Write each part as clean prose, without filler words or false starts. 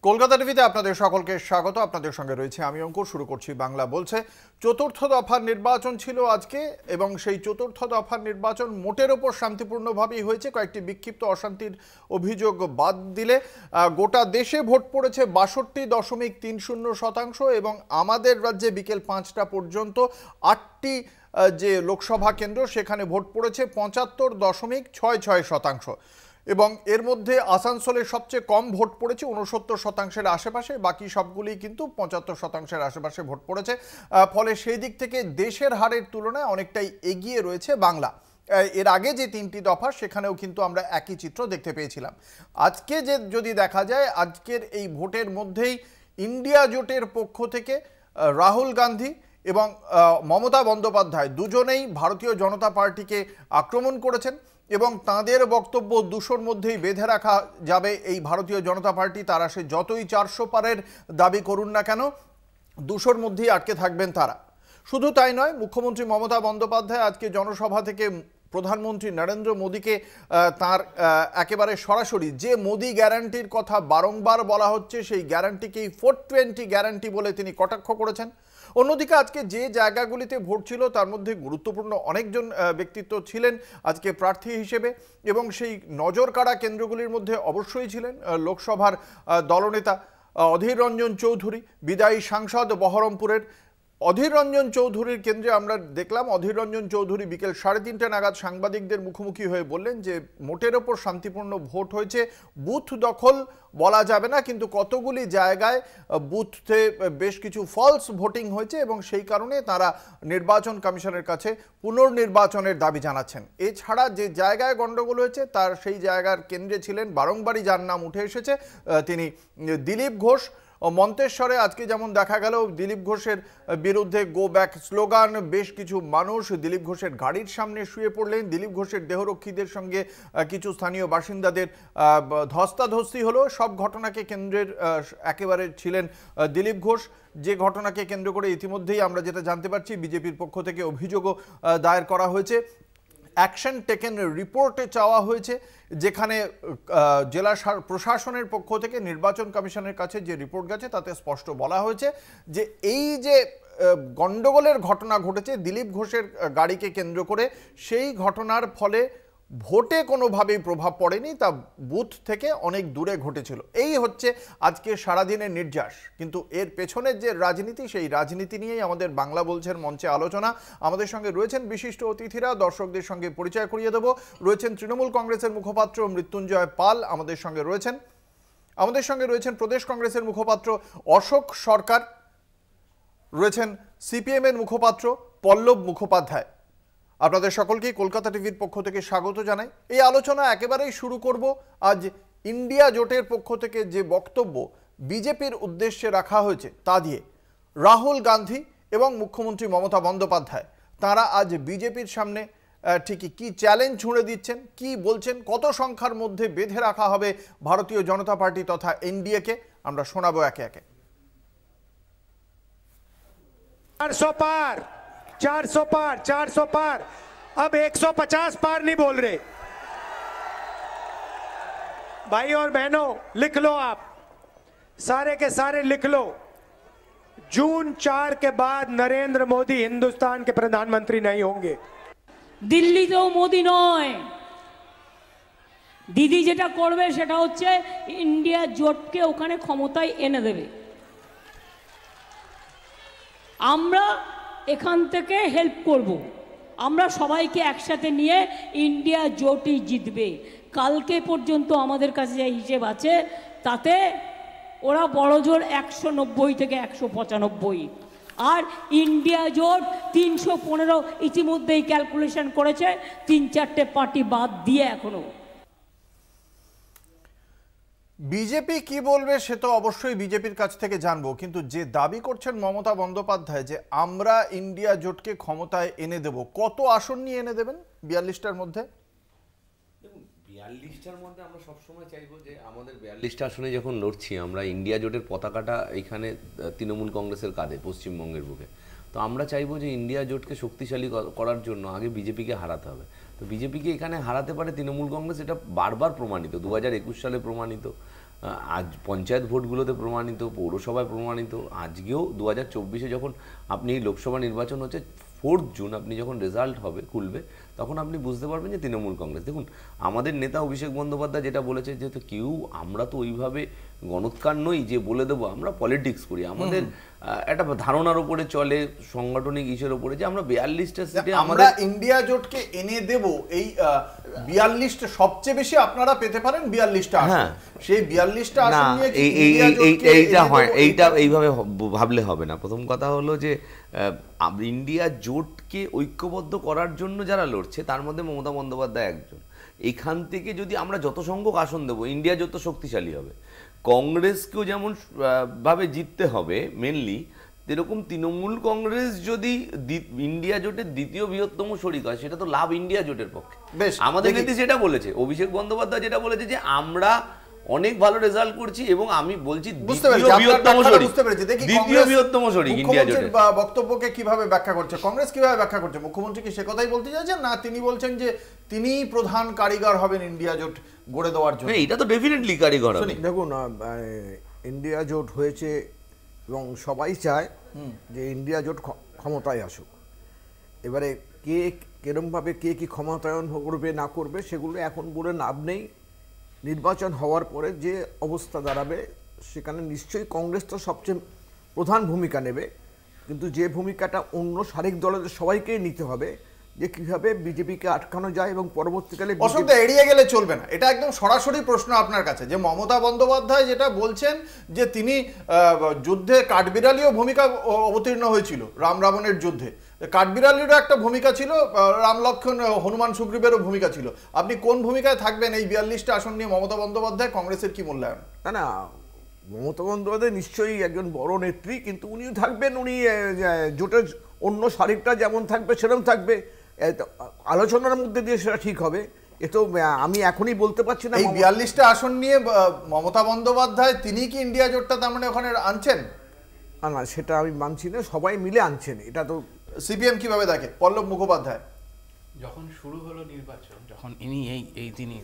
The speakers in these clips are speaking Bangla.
কলকাতা টিভিতে আপনাদের সকলকে স্বাগত। আপনাদের সঙ্গে রয়েছে আমি অঙ্কুর। শুরু করছি বাংলা বলছে। চতুর্থ দফার নির্বাচন ছিল আজকে এবং সেই চতুর্থ দফার নির্বাচন মোটের ওপর শান্তিপূর্ণভাবেই হয়েছে। কয়েকটি বিক্ষিপ্ত অশান্তির অভিযোগ বাদ দিলে গোটা দেশে ভোট পড়েছে 62.30% এবং আমাদের রাজ্যে বিকেল 5টা পর্যন্ত 8টি যে লোকসভা কেন্দ্র সেখানে ভোট পড়েছে 75.66%। এবং এর মধ্যে আসানসোলে সবচেয়ে কম ভোট পড়েছে 69%-এর আশেপাশে, বাকি সবগুলি কিন্তু 75%-এর আশেপাশে ভোট পড়েছে। ফলে সেই দিক থেকে দেশের হারের তুলনায় অনেকটাই এগিয়ে রয়েছে বাংলা। এর আগে যে তিনটি দফা সেখানেও কিন্তু আমরা একই চিত্র দেখতে পেয়েছিলাম। আজকে যে যদি দেখা যায়, আজকের এই ভোটের মধ্যেই ইন্ডিয়া জোটের পক্ষ থেকে রাহুল গান্ধী এবং মমতা বন্দ্যোপাধ্যায় দুজনেই ভারতীয় জনতা পার্টিকে আক্রমণ করেছেন এবং তাঁদের বক্তব্য 200-র মধ্যেই বেঁধে রাখা যাবে এই ভারতীয় জনতা পার্টি। তারা সে যতই 400 পারের দাবি করুন না কেন, 200-র মধ্যেই আটকে থাকবেন তারা। শুধু তাই নয়, মুখ্যমন্ত্রী মমতা বন্দ্যোপাধ্যায় আজকে জনসভা থেকে প্রধানমন্ত্রী নরেন্দ্র মোদীকে তার একেবারে সরাসরি যে মোদি গ্যারান্টির কথা বারংবার বলা হচ্ছে, সেই গ্যারান্টিকেই 420 গ্যারান্টি বলে তিনি কটাক্ষ করেছেন। অন্যদিকে আজকে যে জায়গাগুলিতে ভোট ছিল তার মধ্যে গুরুত্বপূর্ণ অনেকজন ব্যক্তিত্ব ছিলেন আজকে প্রার্থী হিসেবে এবং সেই নজর কাড়া কেন্দ্রগুলির মধ্যে অবশ্যই ছিলেন লোকসভার দলনেতা অধীর রঞ্জন চৌধুরী, বিদায়ী সাংসদ বহরমপুরের। অধীর রঞ্জন চৌধুরীর কেন্দ্রে আমরা দেখলাম অধীর রঞ্জন চৌধুরী বিকেল 3:30 নাগাদ সাংবাদিকদের মুখোমুখি হয়ে বললেন যে মোটের ওপর শান্তিপূর্ণ ভোট হয়েছে। বুথ দখল বলা যাবে না, কিন্তু কতগুলি জায়গায় বুথে বেশ কিছু ফলস ভোটিং হয়েছে এবং সেই কারণে তারা নির্বাচন কমিশনের কাছে পুনর্নির্বাচনের দাবি জানাচ্ছেন। এছাড়া যে জায়গায় গণ্ডগোল হয়েছে তার সেই জায়গার কেন্দ্রে ছিলেন, বারংবারই যার নাম উঠে এসেছে, তিনি দিলীপ ঘোষ। মন্তেশ্বরে আজকে যেমন দেখা গেল দিলীপ ঘোষের বিরুদ্ধে গো ব্যাক স্লোগান, বেশ কিছু মানুষ দিলীপ ঘোষের গাড়ির সামনে শুয়ে পড়লেন। দিলীপ ঘোষের দেহরক্ষীদের সঙ্গে কিছু স্থানীয় বাসিন্দাদের ধস্তাধস্তি হলো। সব ঘটনাকে কেন্দ্রের একেবারে ছিলেন দিলীপ ঘোষ, যে ঘটনাকে কেন্দ্র করে ইতিমধ্যেই আমরা যেটা জানতে পারছি বিজেপির পক্ষ থেকে অভিযোগও দায়ের করা হয়েছে। অ্যাকশন টেকেন রিপোর্টে চাওয়া হয়েছে, যেখানে জেলা প্রশাসনের পক্ষ থেকে নির্বাচন কমিশনের কাছে যে রিপোর্ট গেছে তাতে স্পষ্ট বলা হয়েছে যে এই যে গণ্ডগোলের ঘটনা ঘটেছে দিলীপ ঘোষের গাড়িকে কেন্দ্র করে, সেই ঘটনার ফলে ভোটে কোনোভাবেই প্রভাব পড়েনি, তা বুথ থেকে অনেক দূরে ঘটেছিল। এই হচ্ছে আজকে সারাদিনের নির্যাস। কিন্তু এর পেছনের যে রাজনীতি, সেই রাজনীতি নিয়েই আমাদের বাংলা বলছেন মঞ্চে আলোচনা। আমাদের সঙ্গে রয়েছেন বিশিষ্ট অতিথিরা, দর্শকদের সঙ্গে পরিচয় করিয়ে দেব। রয়েছেন তৃণমূল কংগ্রেসের মুখপাত্র মৃত্যুঞ্জয় পাল, আমাদের সঙ্গে রয়েছেন প্রদেশ কংগ্রেসের মুখপাত্র অশোক সরকার, রয়েছেন সিপিএম এর মুখপাত্র পল্লব মুখোপাধ্যায়। আপনাদের সকলকেই কলকাতা টিভির পক্ষ থেকে স্বাগত জানাই। এই আলোচনা একেবারেই শুরু করব আজ ইন্ডিয়া জোটের পক্ষ থেকে যে বক্তব্য বিজেপির উদ্দেশ্যে রাখা হয়েছে তা দিয়ে। রাহুল গান্ধী এবং মুখ্যমন্ত্রী মমতা বন্দ্যোপাধ্যায় তারা আজ বিজেপির সামনে ঠিকই কি চ্যালেঞ্জ ছুঁড়ে দিচ্ছেন, কি বলছেন, কত সংখ্যার মধ্যে বেঁধে রাখা হবে ভারতীয় জনতা পার্টি তথা এনডিএকে, আমরা শোনাবো একে একে। 400 पार, 400 पार, अब 150 पार नहीं बोल रहे। भाई और बहनों लिख लो, आप सारे के सारे लिख लो, जून 4 के बाद नरेंद्र मोदी हिंदुस्तान के प्रधानमंत्री नहीं होंगे। दिल्ली तो मोदी नয়, দিদি যেটা করবে সেটা হচ্ছে ইন্ডিয়া জোটকে ওখানে ক্ষমতায় এনে দেবে। আমরা এখান থেকে হেল্প করব, আমরা সবাইকে একসাথে নিয়ে ইন্ডিয়া জোটই জিতবে। কালকে পর্যন্ত আমাদের কাছে যে হিসেব আছে তাতে ওরা বড় জোর 190 থেকে 195, আর ইন্ডিয়া জোট 315 ইতিমধ্যেই ক্যালকুলেশন করেছে, 3-4টে পার্টি বাদ দিয়ে। এখনো বিজেপি কি বলবে সে তো অবশ্যই বিজেপির কাছ থেকে জানবো, কিন্তু যে দাবি করছেন মমতা বন্দ্যোপাধ্যায় যে আমরা ইন্ডিয়া জোটকে ক্ষমতায় এনে দেব, কত আসন নিয়ে এনে দেবেন 42টার মধ্যে? 42টার মধ্যে আমরা সবসময় চাইবো যে আমাদের 42টা আসনে যখন লড়ছি আমরা, ইন্ডিয়া জোটের পতাকাটা এখানে তৃণমূল কংগ্রেসের কাঁধে পশ্চিমবঙ্গের বুকে। তো আমরা চাইবো যে ইন্ডিয়া জোটকে শক্তিশালী করার জন্য আগে বিজেপিকে হারাতে হবে। তো বিজেপিকে এখানে হারাতে পারে তৃণমূল কংগ্রেস, এটা বারবার প্রমাণিত, 2021 সালে প্রমাণিত, আজ পঞ্চায়েত ভোটগুলোতে প্রমাণিত, পৌরসভায় প্রমাণিত, আজকেও 2024-এ যখন আপনি লোকসভা নির্বাচন হচ্ছে 4 জুন আপনি যখন রেজাল্ট হবে খুলবে, তখন আপনি বুঝতে পারবেন যে তৃণমূল কংগ্রেস। দেখুন আমাদের নেতা অভিষেক বন্দ্যোপাধ্যায় যেটা বলেছে, যেহেতু কেউ আমরা তো ওইভাবে গণৎকার নই যে বলে দেবো, আমরা পলিটিক্স করি, আমাদের একটা ধারণার উপরে চলে, সাংগঠনিক ইস্যুর উপরে, যে আমরা 42টা সিটে আমরা ইন্ডিয়া জোটকে এনে দেব। এই 42টা সবচেয়ে বেশি আপনারা পেতে পারেন 42টা আসন। সেই 42টা আসন নিয়ে কি ইন্ডিয়া জোটকে এইটা হয়, এইটা এইভাবে ভাবলে হবে না। প্রথম কথা হলো যে ইন্ডিয়া জোটকে ঐক্যবদ্ধ করার জন্য যারা লড়ছে তার মধ্যে মমতা বন্দ্যোপাধ্যায় একজন। এখান থেকে যদি আমরা যত সংখ্যক আসন দেবো, ইন্ডিয়া জোট তো শক্তিশালী হবে। কংগ্রেসকেও যেমন ভাবে জিততে হবে মেনলি, এরকম তৃণমূল কংগ্রেস যদি ইন্ডিয়া জোটের দ্বিতীয় বৃহত্তম শরিক হয়, সেটা তো লাভ ইন্ডিয়া জোটের পক্ষে। আমাদের নেত্রী সেটা বলেছে, অভিষেক বন্দ্যোপাধ্যায় যেটা বলেছে যে আমরা অনেক ভালো রেজাল্ট করছি এবং আমি বলছি দ্বিতীয় বৃহত্তম শরিক ইন্ডিয়া জোটের। বক্তব্যকে কিভাবে ব্যাখ্যা করছে কংগ্রেস, কিভাবে ব্যাখ্যা করছে মুখ্যমন্ত্রী? কি সে কথাই বলতে চাইছেন, না তিনি বলছেন যে তিনি প্রধান কারিগর হবেন ইন্ডিয়া জোট গড়ে দেওয়ার জন্য? এটা তো ডেফিনেটলি কারিগর হবে। দেখুন ইন্ডিয়া জোট হয়েছে এবং সবাই চায় যে ইন্ডিয়া জোট ক্ষমতায় আসুক। এবারে কে কিরমভাবে কে কি ক্ষমতায়ন করবে না করবে সেগুলো এখন বলে লাভ নেই। নির্বাচন হওয়ার পরে যে অবস্থা দাঁড়াবে সেখানে নিশ্চয়ই কংগ্রেস তো সবচেয়ে প্রধান ভূমিকা নেবে, কিন্তু যে ভূমিকাটা অন্য শারিক দলের সবাইকেই নিতে হবে, যে কিভাবে বিজেপিকে আটকানো যায় এবং পরবর্তীকালে অসুবিধা এড়িয়ে গেলে চলবে না। এটা একদম সরাসরি প্রশ্ন আপনার কাছে, যে মমতা বন্দ্যোপাধ্যায় যেটা বলছেন যে তিনি যুদ্ধে কাঠবিড়ালিও ভূমিকা অবতীর্ণ হয়েছিল, রাম রাবণের যুদ্ধে কাঠবিড়ালিরও একটা ভূমিকা ছিল, রাম লক্ষ্মণ হনুমান সুগ্রীবেরও ভূমিকা ছিল। আপনি কোন ভূমিকায় থাকবেন এই 42টা আসন নিয়ে মমতা বন্দ্যোপাধ্যায়, কংগ্রেসের কি মূল্যায়ন? না মমতা বন্দ্যোপাধ্যায় নিশ্চয়ই একজন বড় নেত্রী, কিন্তু উনিও থাকবেন, উনি জোটের অন্য শারিকটা যেমন থাকবে সেরকম থাকবে, আলোচনার মধ্যে দিয়ে সেটা ঠিক হবে। এ তো আমি এখনই বলতে পারছি না। এই 42টা আসন নিয়ে মমতা বন্দ্যোপাধ্যায় তিনি কি ইন্ডিয়া জোটটা তার মানে ওখানে আনছেন? না সেটা আমি মানছি না, সবাই মিলে আনছেন। এটা তো সিপিএম কিভাবে দেখে? পল্লব মুখোপাধ্যায়, যখন শুরু হলো নির্বাচন, যখন ইনি তিনি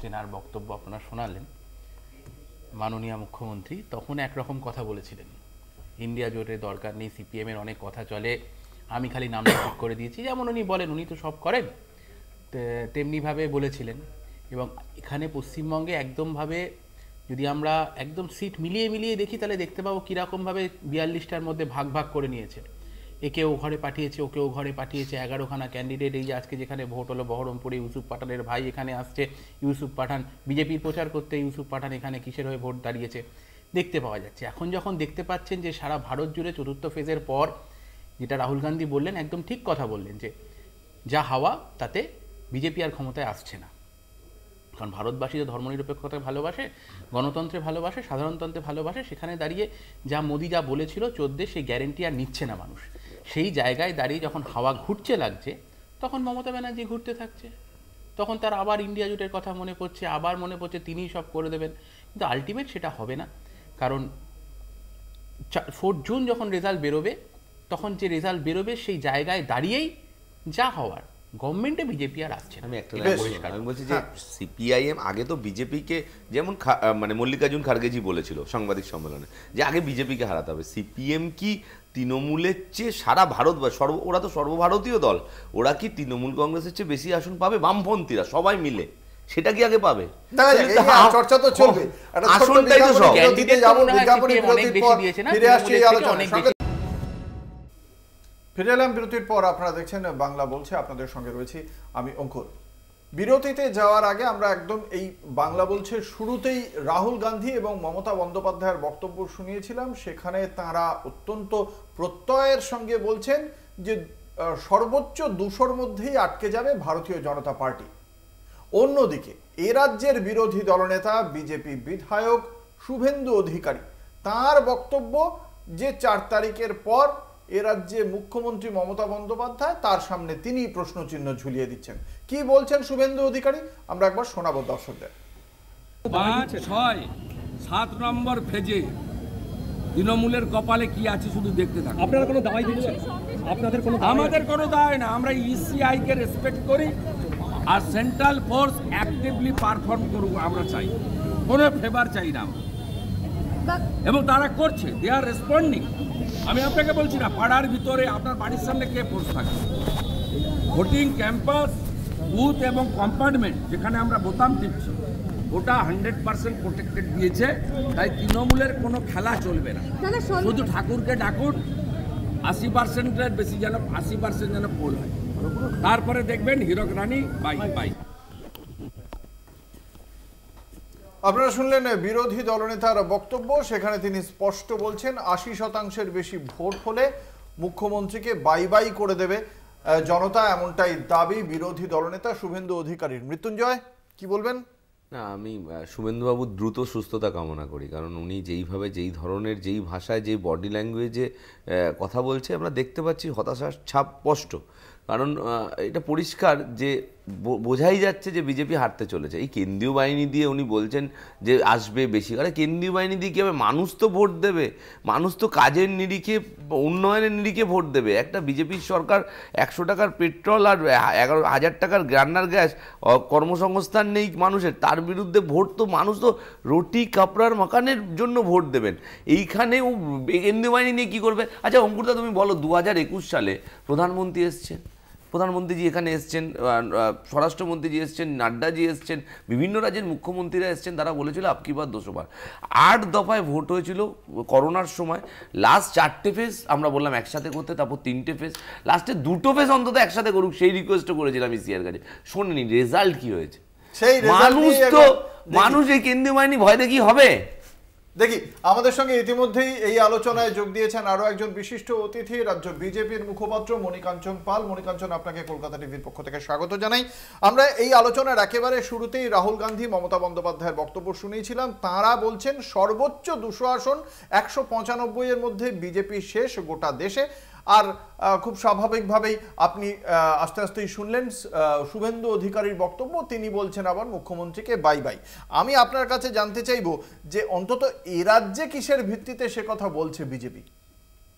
তেনার বক্তব্য আপনারা শোনালেন মাননীয় মুখ্যমন্ত্রী, তখন একরকম কথা বলেছিলেন, ইন্ডিয়া জোটের দরকার নেই, সিপিএমের অনেক কথা চলে, আমি খালি নামটা ঠিক করে দিয়েছি, যেমন উনি বলেন, উনি তো সব করেন, তেমনিভাবে বলেছিলেন। এবং এখানে পশ্চিমবঙ্গে একদমভাবে যদি আমরা একদম সিট মিলিয়ে দেখি, তাহলে দেখতে পাবো কীরকমভাবে 42টার মধ্যে ভাগ ভাগ করে নিয়েছে। একে ও ঘরে পাঠিয়েছে, ওকে ও ঘরে পাঠিয়েছে, 11খানা ক্যান্ডিডেট। এই যে আজকে যেখানে ভোট হলো বহরমপুরে, ইউসুফ পাঠানের ভাই এখানে আসছে, ইউসুফ পাঠান বিজেপির প্রচার করতে, ইউসুফ পাঠান এখানে কিসের হয়ে ভোট দাঁড়িয়েছে দেখতে পাওয়া যাচ্ছে। এখন যখন দেখতে পাচ্ছেন যে সারা ভারত জুড়ে চতুর্থ ফেজের পর, যেটা রাহুল গান্ধী বললেন, একদম ঠিক কথা বললেন, যে যা হাওয়া তাতে বিজেপি আর ক্ষমতায় আসছে না। কারণ ভারতবাসী তো ধর্মনিরপেক্ষতায় ভালোবাসে, গণতন্ত্রে ভালোবাসে, সাধারণতন্ত্রে ভালোবাসে। সেখানে দাঁড়িয়ে যা মোদি যা বলেছিল 14 সেই গ্যারেন্টি আর নিচ্ছে না মানুষ। সেই জায়গায় দাঁড়িয়ে যখন হাওয়া ঘুরছে লাগছে, তখন মমতা ব্যানার্জি ঘুরতে থাকছে, তখন তার আবার ইন্ডিয়া জোটের কথা মনে পড়ছে, আবার মনে পড়ছে তিনিই সব করে দেবেন। কিন্তু আলটিমেট সেটা হবে না, কারণ 4 জুন যখন রেজাল্ট বেরোবে, তখন যে রেজাল্ট বেরোবে সেই জায়গায় দাঁড়িয়েই যা হওয়ার, গভর্নমেন্টে বিজেপি আর আসছে না। আমি বলছি যে সিপিআইএম আগে তো বিজেপিকে, যেমন মানে মল্লিকার্জুন খার্গেজি বলেছিল সাংবাদিক সম্মেলনে, যে আগে বিজেপিকে হারাতে হবে। সিপিএম কি তৃণমূলের চেয়ে সারা ভারত, ওরা তো সর্বভারতীয় দল, ওরা কি তৃণমূল কংগ্রেসের চেয়ে বেশি আসন পাবে? বামপন্থীরা সবাই মিলে সেটা কি আগে পাবে? চর্চা তো চলবে। আসনটাই তো সব। ফিরে এলাম বিরতির পর। আপনারা দেখছেন বাংলা বলছে, আপনাদের সঙ্গে রয়েছি আমি অঙ্কুর। বিরতিতে যাওয়ার আগে আমরা একদম এই বাংলা বলছে শুরুতেই রাহুল গান্ধী এবং মমতা বন্দ্যোপাধ্যায়ের বক্তব্য শুনিয়েছিলাম। সেখানে তাঁরা অত্যন্ত প্রত্যয়ের সঙ্গে বলছেন যে সর্বোচ্চ 200-র মধ্যেই আটকে যাবে ভারতীয় জনতা পার্টি। অন্যদিকে এ রাজ্যের বিরোধী দলনেতা বিজেপি বিধায়ক শুভেন্দু অধিকারী, তাঁর বক্তব্য যে 4 তারিখের পর এ রাজ্যে মুখ্যমন্ত্রী মমতা বন্দ্যোপাধ্যায়, তার সামনে তিনি প্রশ্নচিহ্ন ঝুলিয়ে দিচ্ছেন। কি বলছেন শুভেন্দু অধিকারী, আমরা একবার শোনাবো দর্শকদের। 5, 6, 7 নম্বর ফেজে তৃণমূলের কপালে কি আছে শুধু দেখতে থাকুন। আপনারা কোনো দায় দিচ্ছেন? আপনাদের কোনো আমাদের কোনো দায় না, আমরা ইসিআই কে রেসপেক্ট করি, আর সেন্ট্রাল ফোর্স অ্যাক্টিভলি পারফর্ম করুক আমরা চাই, কোনো ফেভার চাই না। এবং তারা করছে, দে আর রেসপন্ডিং। আমি আপনাকে বলছি না, পাড়ার ভিতরে আপনার বাড়ির সামনে কে ফোর্স থাকে, ভোটিং ক্যাম্পাস, বুথ এবং কম্পার্টমেন্ট যেখানে আমরা বোতাম টিপছি ওটা 100% প্রোটেক্টেড দিয়েছে। তাই তৃণমূলের কোনো খেলা চলবে না। শুধু ঠাকুরকে ডাকুন 80%-এর বেশি যেন 80% যেন পোল হয়, তারপরে দেখবেন হীরক রানী বাই বাই। আপনারা শুনলেন বিরোধী দলনেতার বক্তব্য। সেখানে তিনি স্পষ্ট বলছেন 80%-এর বেশি ভোট হলে মুখ্যমন্ত্রীকে বাই বাই করে দেবে জনতা, এমনটাই দাবি বিরোধী দলনেতা শুভেন্দু অধিকারীর। মৃত্যুঞ্জয়, কি বলবেন? না, আমি শুভেন্দুবাবুর দ্রুত সুস্থতা কামনা করি, কারণ উনি যেইভাবে, যেই ধরনের, যেই ভাষায়, যেই বডি ল্যাঙ্গুয়েজে কথা বলছে আমরা দেখতে পাচ্ছি হতাশার ছাপ স্পষ্ট। কারণ এটা পরিষ্কার যে বোঝাই যাচ্ছে যে বিজেপি হারতে চলেছে। এই কেন্দ্রীয় বাহিনী দিয়ে উনি বলছেন যে আসবে বেশি, আরে কেন্দ্রীয় বাহিনী দিয়ে কী হবে? মানুষ তো ভোট দেবে, মানুষ তো কাজের নিরিখে, উন্নয়নের নিরিখে ভোট দেবে। একটা বিজেপির সরকার 100 টাকার পেট্রোল আর 11,000 টাকার রান্নার গ্যাস, কর্মসংস্থান নেই মানুষের, তার বিরুদ্ধে ভোট তো মানুষ তো রুটি কাপড়ার মাকানের জন্য ভোট দেবেন। এইখানেও কেন্দ্রীয় বাহিনী নিয়ে কী করবে? আচ্ছা অঙ্কুরদা তুমি বলো, 2021 সালে প্রধানমন্ত্রী এসছেন, প্রধানমন্ত্রীজি এখানে এসছেন, স্বরাষ্ট্রমন্ত্রীজি এসছেন, নাড্ডাজি এসছেন, বিভিন্ন রাজ্যের মুখ্যমন্ত্রীরা এসছেন, তারা বলেছিল আপকি বার 200 বার। 8 দফায় ভোট হয়েছিল করোনার সময়। লাস্ট 4টে ফেজ আমরা বললাম একসাথে করতে, তারপর 3টে ফেজ, লাস্টে 2টো ফেজ অন্তত একসাথে করুক, সেই রিকোয়েস্টও করেছিলাম ইসিআর কাছে। শোনেনি, রেজাল্ট কি হয়েছে? মানুষ এই কেন্দ্রীয় বাহিনী ভয় দেখি হবে। দেখি, আমাদের সঙ্গে ইতিমধ্যেই এই আলোচনায় যোগ দিয়েছেন আরো একজন বিশিষ্ট অতিথি, রাজ্য বিজেপির মুখপাত্র মণিকাঞ্চন পাল। মণিকাঞ্চন, আপনাকে কলকাতা টিভির পক্ষ থেকে স্বাগত জানাই। আমরা এই আলোচনার একেবারে শুরুতেই রাহুল গান্ধী, মমতা বন্দ্যোপাধ্যায়ের বক্তব্য শুনেছিলাম। তাঁরা বলছেন সর্বোচ্চ 200 আসন, 195 এর মধ্যে বিজেপি শেষ গোটা দেশে। আর খুব স্বাভাবিকভাবেই আপনি আস্তে আস্তেই শুনলেন শুভেন্দু অধিকারীর বক্তব্য। তিনি বলছেন আবার মুখ্যমন্ত্রীকে বাই বাই। আমি আপনার কাছে জানতে চাইব যে অন্তত এই রাজ্যে কিসের ভিত্তিতে সে কথা বলছে বিজেপি?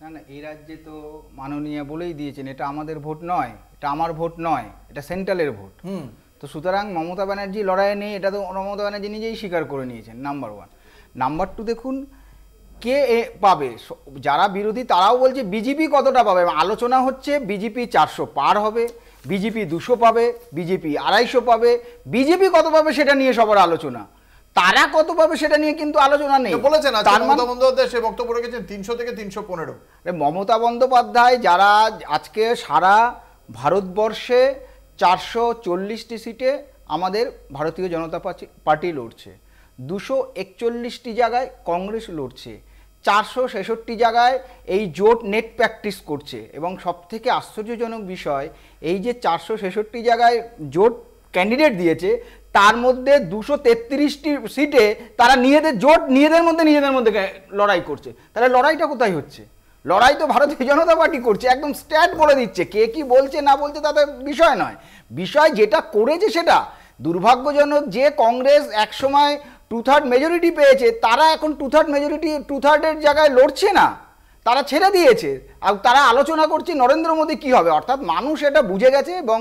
না না, এই রাজ্যে তো মাননীয় বলেই দিয়েছেন এটা আমাদের ভোট নয়, এটা আমার ভোট নয়, এটা সেন্ট্রালের ভোট। তো সুতরাং মমতা ব্যানার্জি লড়াইয়ে নেই, এটা তো মমতা ব্যানার্জি নিজেই স্বীকার করে নিয়েছেন, নাম্বার 1। নাম্বার 2, দেখুন কে পাবে। যারা বিরোধী তারাও বলছে বিজেপি কতটা পাবে। আলোচনা হচ্ছে বিজেপি 400 পার হবে, বিজেপি 200 পাবে, বিজেপি 250 পাবে। বিজেপি কত পাবে সেটা নিয়ে সবার আলোচনা, তারা কত পাবে সেটা নিয়ে কিন্তু আলোচনা নেই। বলেছেন মমতা বন্দ্যোপাধ্যায় সে বক্তব্য রেখেছেন 300 থেকে 315। মমতা বন্দ্যোপাধ্যায় যারা আজকে সারা ভারতবর্ষে 440টি সিটে আমাদের ভারতীয় জনতা পার্টি লড়ছে, 241টি জায়গায় কংগ্রেস লড়ছে, 466 জায়গায় এই জোট নেট প্র্যাকটিস করছে। এবং সবথেকে আশ্চর্যজনক বিষয়, এই যে 466 জায়গায় জোট ক্যান্ডিডেট দিয়েছে, তার মধ্যে 233টি সিটে তারা নিজেদের মধ্যে লড়াই করছে। তাহলে লড়াইটা কোথায় হচ্ছে? লড়াই তো ভারতীয় জনতা পার্টি করছে, একদম স্ট্যাট বলে দিচ্ছে। কে কি বলছে না বলছে তাতে বিষয় নয়, বিষয় যেটা করেছে সেটা। দুর্ভাগ্যজনক যে কংগ্রেস একসময় 2/3 মেজরিটি পেয়েছে, তারা এখন 2/3 জায়গায় লড়ছে না, তারা ছেড়ে দিয়েছে। আর তারা আলোচনা করছে নরেন্দ্র মোদী কী হবে। অর্থাৎ মানুষ এটা বুঝে গেছে। এবং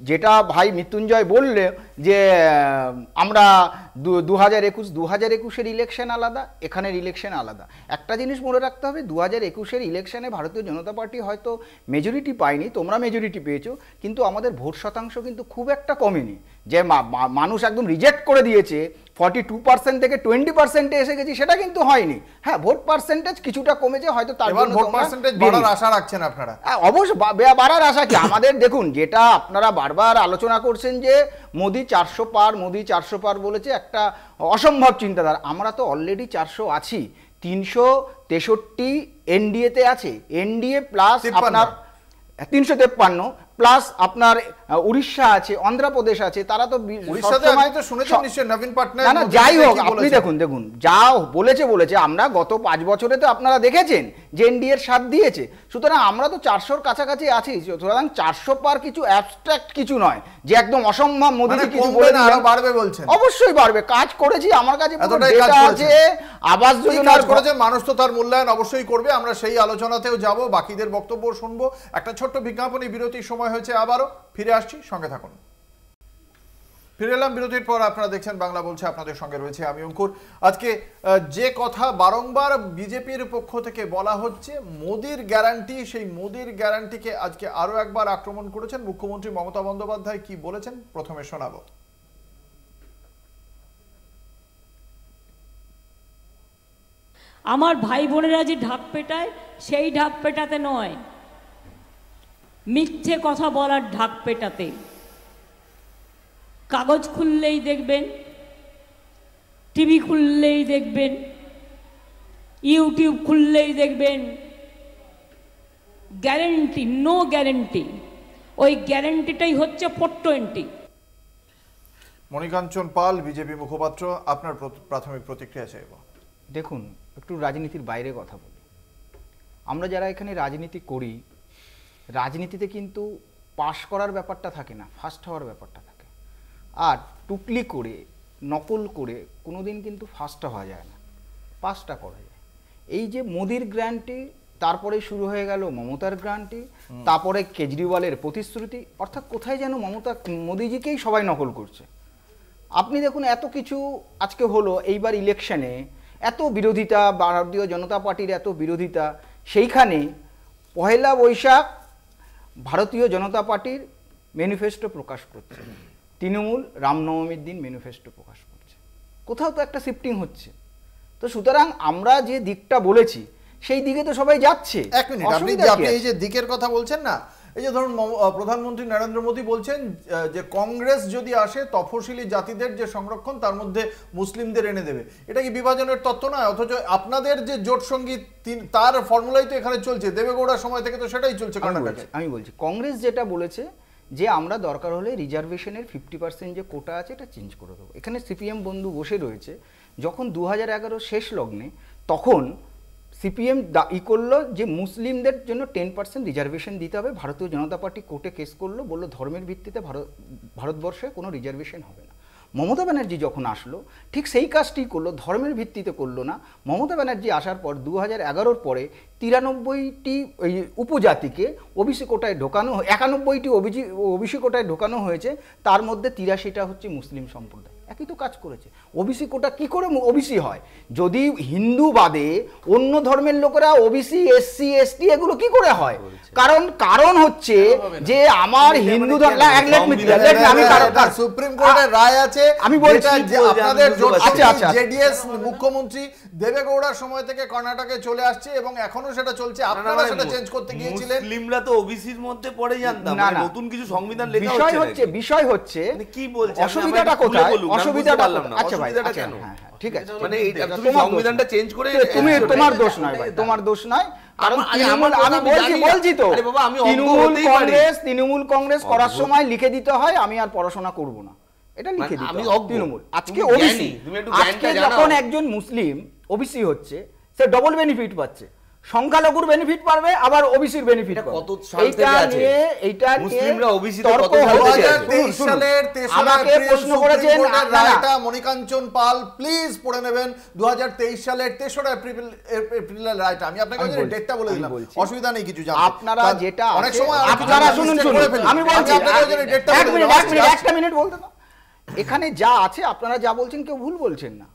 যেটা ভাই মৃত্যুঞ্জয় বললে যে আমরা 2021-এর ইলেকশন আলাদা, এখানের ইলেকশন আলাদা। একটা জিনিস মনে রাখতে হবে, 2021-এর ইলেকশনে ভারতীয় জনতা পার্টি হয়তো মেজরিটি পায়নি, তোমরা মেজরিটি পেয়েছো, কিন্তু আমাদের ভোট শতাংশ কিন্তু খুব একটা কমেনি। যে মানুষ একদম রিজেক্ট করে দিয়েছে, 42% থেকে 20%-এ এসে গেছি, সেটা কিন্তু হয়নি। হ্যাঁ, ভোট পার্সেন্টেজ কিছুটা কমেছে, হয়তো তার জন্য ভোট পার্সেন্টেজ বাড়ার আশা রাখছেন আপনারা? অবশ্যই বাড়ার আশা কি আমাদের। দেখুন, যেটা আপনারা বারবার আলোচনা করছেন যে মোদি 400 পার, মোদি 400 পার বলেছে, একটা অসম্ভব চিন্তাধারা। আমরা তো অলরেডি 400 আছি, 363 এনডিএতে আছে, এনডিএ প্লাস আপনার 353 প্লাস আপনার উড়িষ্যা আছে, অন্ধ্রপ্রদেশ আছে, তারা তো যাই হোক। আপনি দেখুন যা বলেছে আমরা গত 5 বছরে তো আপনারা দেখেছেন যে এনডিএর সাথ দিয়েছে। সুতরাং আমরা তো 400-র কাছাকাছি আছি। সুতরাং 400 পার কিছু অ্যাবস্ট্রাক্ট কিছু নয় যে একদম অসম্ভব। মোদী কিছু বাড়বে বলছেন, অবশ্যই বাড়বে। কাজ করেছি, আমার কাছে ডেটা আছে। আবাস যোজনা করেছে মানুষ, তো তার মূল্যায়ন অবশ্যই করবে। আমরা সেই আলোচনাতেও যাব, বাকিদের বক্তব্য শুনবো। একটা ছোট্ট বিজ্ঞাপনী বিরতির সময় হয়েছে, আবারও ফিরে আসছি, সঙ্গে থাকুন। ফিরে এলাম বিরতির পর। আপনারা দেখছেন বাংলা বলছে, আপনাদের সঙ্গে রয়েছে আমি অঙ্কুর। আজকে যে কথা বারংবার বিজেপির পক্ষ থেকে বলা হচ্ছে মোদির গ্যারান্টি, সেই মোদির গ্যারান্টিকে আজকে আরো একবার আক্রমণ করেছেন মুখ্যমন্ত্রী মমতা বন্দ্যোপাধ্যায়। কি বলেছেন প্রথমে শোনাবো। আমার ভাই বোনেরা যে ঢাক পেটায় সেই ঢাক পেটাতে নয়, মিথ্যে কথা বলার ঢাক পেটাতে। কাগজ খুললেই দেখবেন, টিভি খুললেই দেখবেন, ইউটিউব খুললেই দেখবেন গ্যারেন্টি, নো গ্যারেন্টি। ওই গ্যারেন্টিটাই হচ্ছে 420। মণিকাঞ্চন পাল, বিজেপি মুখপাত্র, আপনার প্রাথমিক প্রতিক্রিয়া চাইব। দেখুন, একটু রাজনীতির বাইরে কথা বলি। আমরা যারা এখানে রাজনীতি করি, রাজনীতিতে কিন্তু পাশ করার ব্যাপারটা থাকে না, ফার্স্ট হওয়ার ব্যাপারটা থাকে। আর টুকলি করে, নকল করে কোনোদিন কিন্তু ফার্স্ট হওয়া যায় না, পাসটা করা যায়। এই যে মোদির গ্যারান্টি, তারপরে শুরু হয়ে গেল মমতার গ্যারান্টি, তারপরে কেজরিওয়ালের প্রতিশ্রুতি, অর্থাৎ কোথায় যেন মোদিজিকেই সবাই নকল করছে। আপনি দেখুন, এত কিছু আজকে হলো, এইবার ইলেকশনে এত বিরোধিতা, ভারতীয় জনতা পার্টির এত বিরোধিতা, সেইখানে পহেলা বৈশাখ ভারতীয় জনতা পার্টির ম্যানিফেস্টো প্রকাশ করছে, তৃণমূল রামনবমীর দিন ম্যানিফেস্টো প্রকাশ করছে। কোথাও তো একটা শিফটিং হচ্ছে। তো সুতরাং আমরা যে দিকটা বলেছি সেই দিকে তো সবাই যাচ্ছে। এক মিনিট, আপনি এই যে দিকের কথা বলছেন না, এই যে ধরুন প্রধানমন্ত্রী নরেন্দ্র মোদী বলছেন যে কংগ্রেস যদি আসে তফসিলি জাতিদের যে সংরক্ষণ তার মধ্যে মুসলিমদের এনে দেবে, এটা কি বিভাজনের তত্ত্ব নয়? অথচ আপনাদের যে জোট সঙ্গী তার ফর্মুলাই তো এখানে চলছে, দেবেগৌড়ার সময় থেকে তো সেটাই চলছে কর্ণাটকে। আমি বলছি কংগ্রেস যেটা বলেছে যে আমরা দরকার হলে রিজার্ভেশনের 50% যে কোটা আছে এটা চেঞ্জ করে দেবো। এখানে সিপিএম বন্ধু বসে রয়েছে, যখন 2011 শেষ লগ্নে তখন সিপিএম করলো যে মুসলিমদের জন্য 10% রিজার্ভেশন দিতে হবে। ভারতীয় জনতা পার্টি কোর্টে কেস করলো, বললো ধর্মের ভিত্তিতে ভারতবর্ষে কোনো রিজার্ভেশন হবে না। মমতা ব্যানার্জি যখন আসলো ঠিক সেই কাজটি করলো, ধর্মের ভিত্তিতে করলো না। মমতা ব্যানার্জি আসার পর 2011 পরে 93টি ওই উপজাতিকে ওবিসি কোটায় ঢোকানো, 91টি ওবিসি কোটায় ঢোকানো হয়েছে, তার মধ্যে 83টা হচ্ছে মুসলিম সম্প্রদায়। একই তো কাজ করেছে। ওবিসি কোটা কি করে ওবিসি হয়? যদি হিন্দু বাদে অন্য ধর্মের লোকেরা ওবিসি, এসসি, এসটি এগুলো কি করে হয়? কারণ হচ্ছে যে আমার হিন্দু ধর্ম, সুপ্রিম কোর্টের রায় আছে, আমি বলছি আপনাদের জেডিএস মুখ্যমন্ত্রী দেবেগৌড়ার সময় থেকে কর্ণাটকে চলে আসছে এবং এখনো সেটা চলছে। আপনারা সেটা চেঞ্জ করতে গিয়েছিলেন। মুসলিমরা তো ওবিসির মধ্যে পড়ে জানতাম, মানে নতুন কিছু সংবিধান লেখা হচ্ছে। বিষয় হচ্ছে কি বলছে, অসুবিধাটা কোথায়? অসুবিধাটা আচ্ছা ভাই, কেন? ঠিক আছে, মানে তুমি সংবিধানটা চেঞ্জ করে, তুমি তোমার দোষ নয় ভাই, তোমার দোষ নয়। কারণ আমি বলছি তো, তৃণমূল কংগ্রেস করার সময় লিখে দিতে হয় আমি আর পড়াশোনা করব না, এটা লিখে দিতে হয় তৃণমূল। আজকে ওবিসি, আজকে যখন একজন মুসলিম ওবিসি হচ্ছে, সে ডবল বেনিফিট পাচ্ছে, সংখ্যালঘুর বেনিফিট পাবে, আবার ওবিসির বেনিফিট পাবে। মুসলিমরা ওবিসিতে কত সালের 3রা এপ্রিল সুপ্রিম কোর্টের রায়টা মণিকাঞ্চন পাল প্লিজ পড়ে নেবেন। 2023 সালের 3রা এপ্রিলের রায়টা আমি আপনাকে ডেটটা বলে দিলাম, অসুবিধা নেই কিছু জানতে। আপনারা যেটা অনেক সময় আপনারা শুনুন, আমি বলছি একটা মিনিট বলতে দাও। এখানে যা আছে আপনারা যা বলছেন কেউ ভুল বলছেন না।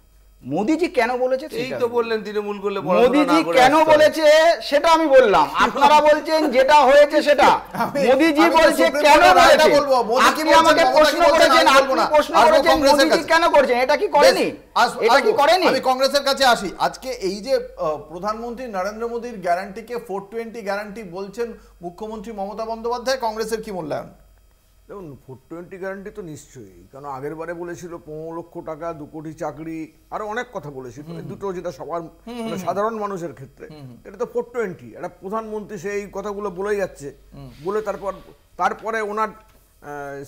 মোদিজি কেন বলেছে এই তো বললেন তৃণমূল করলে, মোদিজি কেন বলেছে সেটা আমি বললাম, আপনারা বলছেন যেটা হয়েছে সেটা। মোদিজি বলছে কেন বলেছে, আপনি আমাকে প্রশ্ন করেছেন, আপনি প্রশ্ন করেছেন মোদিজি কেন করেছেন, এটা কি করেনি? এটা কি করেনি? আমি কংগ্রেসের কাছে আসি। আজকে এই যে প্রধানমন্ত্রী নরেন্দ্র মোদির গ্যারান্টিকে 420 গ্যারান্টি বলছেন মুখ্যমন্ত্রী মমতা বন্দ্যোপাধ্যায়, কংগ্রেসের কি মূল্যায়ন? দেখুন, 420 গ্যারান্টি তো নিশ্চয়ই, কারণ আগের বারে বলেছিল 15 লক্ষ টাকা, 2 কোটি চাকরি, আরো অনেক কথা বলেছিল, দুটো যেটা সবার সাধারণ মানুষের ক্ষেত্রে। এটা তো 420, একটা প্রধানমন্ত্রী সেই কথাগুলো বলেই যাচ্ছে, বলে তারপরে ওনার